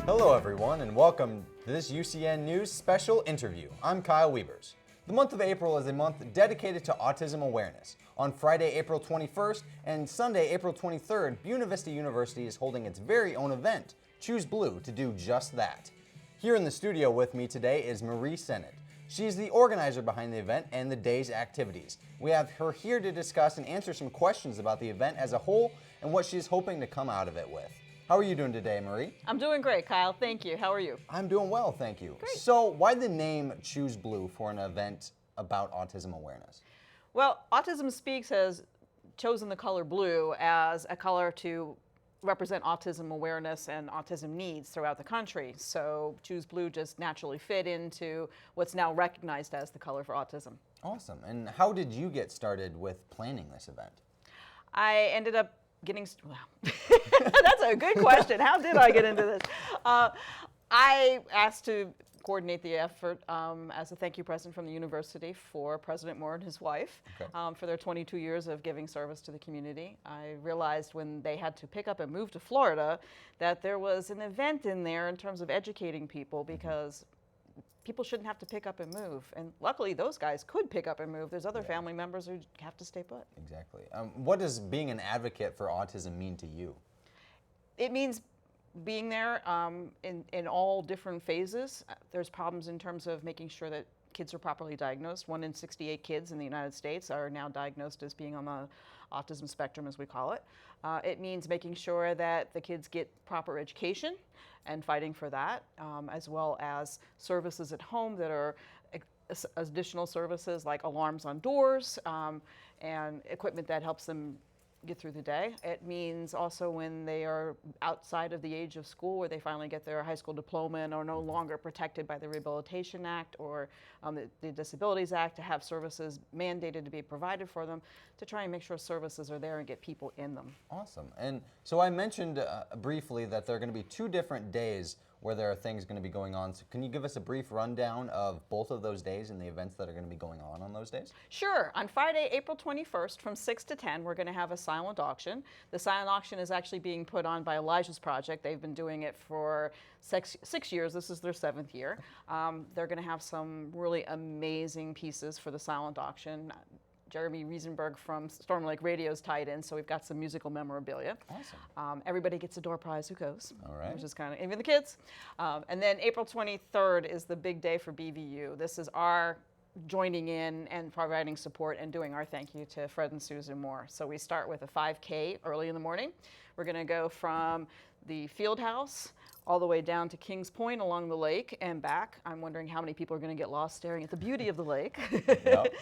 Hello everyone and welcome to this UCNews special interview. I'm Kyle Wiebers. The month of April is a month dedicated to autism awareness. On Friday, April 21st and Sunday, April 23rd, Buena Vista University is holding its very own event, Choose Blue, to do just that. Here in the studio with me today is Marie Sennett. She's the organizer behind the event and the day's activities. We have her here to discuss and answer some questions about the event as a whole and what she's hoping to come out of it with. How are you doing today, Marie? I'm doing great, Kyle. Thank you. How are you? I'm doing well, thank you. Great. So why the name Choose Blue for an event about autism awareness? Well, Autism Speaks has chosen the color blue as a color to represent autism awareness and autism needs throughout the country. So Choose Blue just naturally fit into what's now recognized as the color for autism. Awesome. And how did you get started with planning this event? I ended up getting, well, that's a good question. How did I get into this? I asked to coordinate the effort as a thank you present from the university for President Moore and his wife for their 22 years of giving service to the community. I realized when they had to pick up and move to Florida that there was an event in there in terms of educating people, because people shouldn't have to pick up and move. And luckily those guys could pick up and move. There's other family members who have to stay put. Exactly. What does being an advocate for autism mean to you? It means being there in all different phases. There's problems in terms of making sure that kids are properly diagnosed. 1 in 68 kids in the United States are now diagnosed as being on the autism spectrum, as we call it. It means making sure that the kids get proper education and fighting for that, as well as services at home that are additional services like alarms on doors and equipment that helps them get through the day. It means also when they are outside of the age of school, where they finally get their high school diploma and are no longer protected by the Rehabilitation Act or the Disabilities Act, to have services mandated to be provided for them, to try and make sure services are there and get people in them. Awesome. And so I mentioned briefly that there are going to be 2 different days where there are things going to be going on. So can you give us a brief rundown of both of those days and the events that are going to be going on those days? Sure. On Friday, April 21st from 6 to 10, we're going to have a silent auction. The silent auction is actually being put on by Elijah's Project. They've been doing it for 6 years. This is their 7th year. They're going to have some really amazing pieces for the silent auction. Jeremy Riesenberg from Storm Lake Radio's tied in, so we've got some musical memorabilia. Awesome. Everybody gets a door prize who goes, all right, which is kind of, even the kids. And then April 23rd is the big day for BVU. This is our joining in and providing support and doing our thank you to Fred and Susan Moore. So we start with a 5K early in the morning. We're going to go from the field house all the way down to Kings Point along the lake and back. I'm wondering how many people are going to get lost staring at the beauty of the lake. Yep.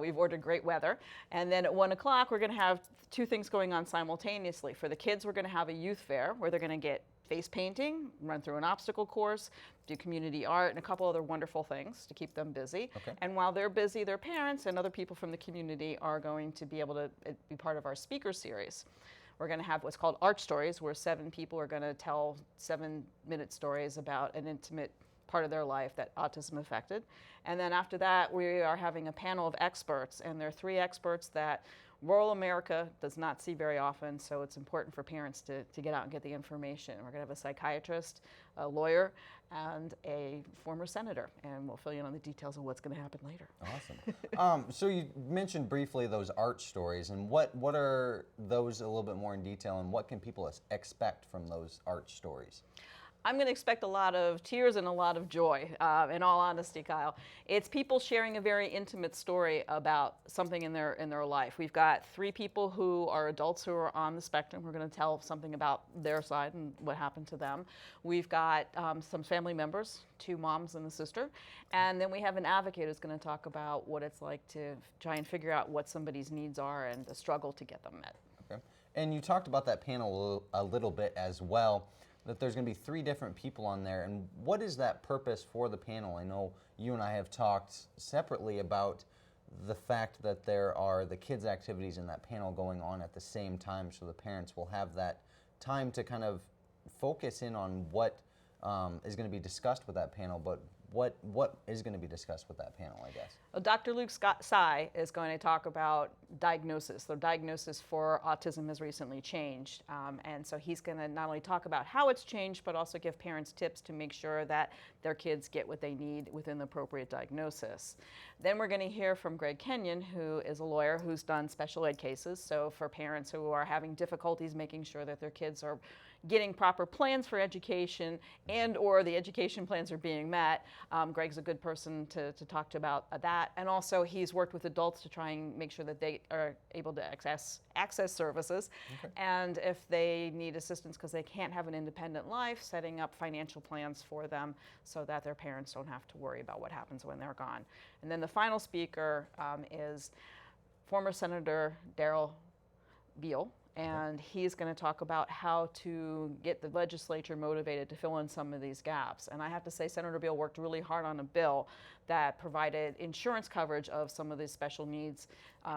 We've ordered great weather. And then at 1 o'clock, we're going to have 2 things going on simultaneously. For the kids, we're going to have a youth fair where they're going to get face painting, run through an obstacle course, do community art, and a couple other wonderful things to keep them busy. Okay. And while they're busy, their parents and other people from the community are going to be able to be part of our speaker series. We're going to have what's called Art Stories, where 7 people are going to tell 7-minute stories about an intimate part of their life that autism affected. And then after that, we are having a panel of experts, and there are 3 experts that rural America does not see very often, so it's important for parents to get out and get the information. We're going to have a psychiatrist, a lawyer, and a former senator, and we'll fill you in on the details of what's going to happen later. Awesome. So you mentioned briefly those art stories, and what are those a little bit more in detail, and what can people expect from those art stories? I'm going to expect a lot of tears and a lot of joy, in all honesty, Kyle. It's people sharing a very intimate story about something in their life. We've got 3 people who are adults who are on the spectrum. We're going to tell something about their side and what happened to them. We've got some family members, 2 moms and a sister. And then we have an advocate who's going to talk about what it's like to try and figure out what somebody's needs are and the struggle to get them met. Okay. And you talked about that panel a little bit as well, that there's going to be 3 different people on there. And what is that purpose for the panel? I know you and I have talked separately about the fact that there are the kids' activities in that panel going on at the same time, so the parents will have that time to kind of focus in on what is going to be discussed with that panel. But what is going to be discussed with that panel, I guess? Well, Dr. Luke Tsai is going to talk about diagnosis. The diagnosis for autism has recently changed, and so he's going to not only talk about how it's changed, but also give parents tips to make sure that their kids get what they need within the appropriate diagnosis. Then we're going to hear from Greg Kenyon, who is a lawyer who's done special ed cases, so for parents who are having difficulties making sure that their kids are getting proper plans for education and or the education plans are being met. Greg's a good person to talk to about that. And also he's worked with adults to try and make sure that they are able to access services. Okay. And if they need assistance because they can't have an independent life, setting up financial plans for them so that their parents don't have to worry about what happens when they're gone. And then the final speaker is former Senator Darrell Beal. And he's going to talk about how to get the legislature motivated to fill in some of these gaps. And I have to say, Senator Beal worked really hard on a bill that provided insurance coverage of some of these special needs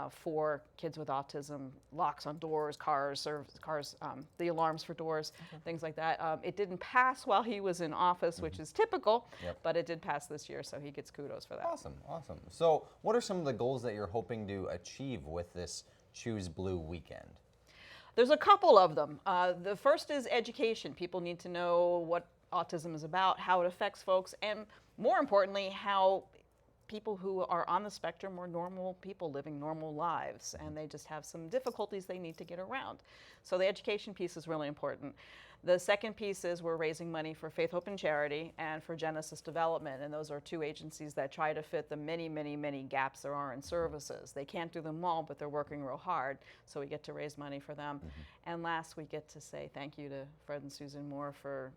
for kids with autism, locks on doors, cars, the alarms for doors, things like that. It didn't pass while he was in office, which is typical, but it did pass this year, so he gets kudos for that. Awesome, awesome. So what are some of the goals that you're hoping to achieve with this Choose Blue weekend? There's a couple of them. The first is education. People need to know what autism is about, how it affects folks, and more importantly, how people who are on the spectrum are normal people living normal lives, and they just have some difficulties they need to get around. So the education piece is really important. The second piece is we're raising money for Faith, Hope, and Charity and for Genesis Development, and those are two agencies that try to fit the many, many, many gaps there are in services. They can't do them all, but they're working real hard, so we get to raise money for them. And last, we get to say thank you to Fred and Susan Moore for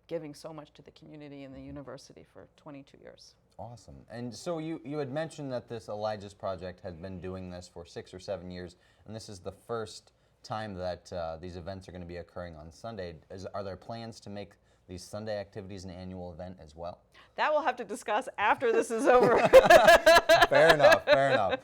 giving so much to the community and the university for 22 years. Awesome. And so you had mentioned that this Elijah's Project had been doing this for 6 or 7 years, and this is the first time that these events are going to be occurring on Sunday. Are there plans to make these Sunday activities an annual event as well? That we'll have to discuss after this is over. Fair enough, fair enough.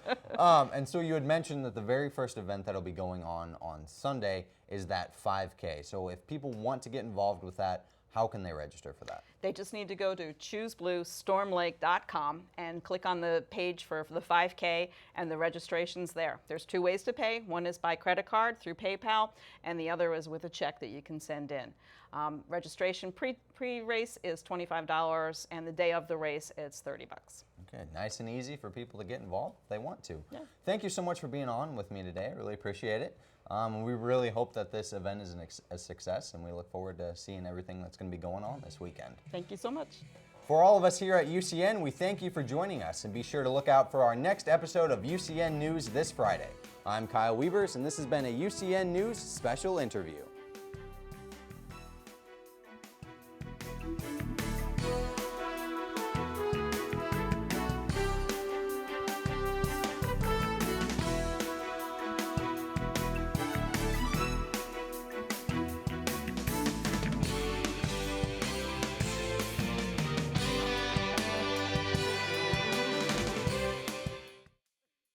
And so you had mentioned that the very first event that'll be going on Sunday is that 5K. So if people want to get involved with that, how can they register for that? They just need to go to choosebluestormlake.com and click on the page for the 5K, and the registration's there. There's two ways to pay. One is by credit card through PayPal, and the other is with a check that you can send in. Registration pre-race is $25, and the day of the race, it's $30. Okay, nice and easy for people to get involved if they want to. Yeah. Thank you so much for being on with me today. I really appreciate it. We really hope that this event is a success, and we look forward to seeing everything that's going to be going on this weekend. Thank you so much. For all of us here at UCN, we thank you for joining us, and be sure to look out for our next episode of UCN News this Friday. I'm Kyle Wiebers, and this has been a UCN News special interview.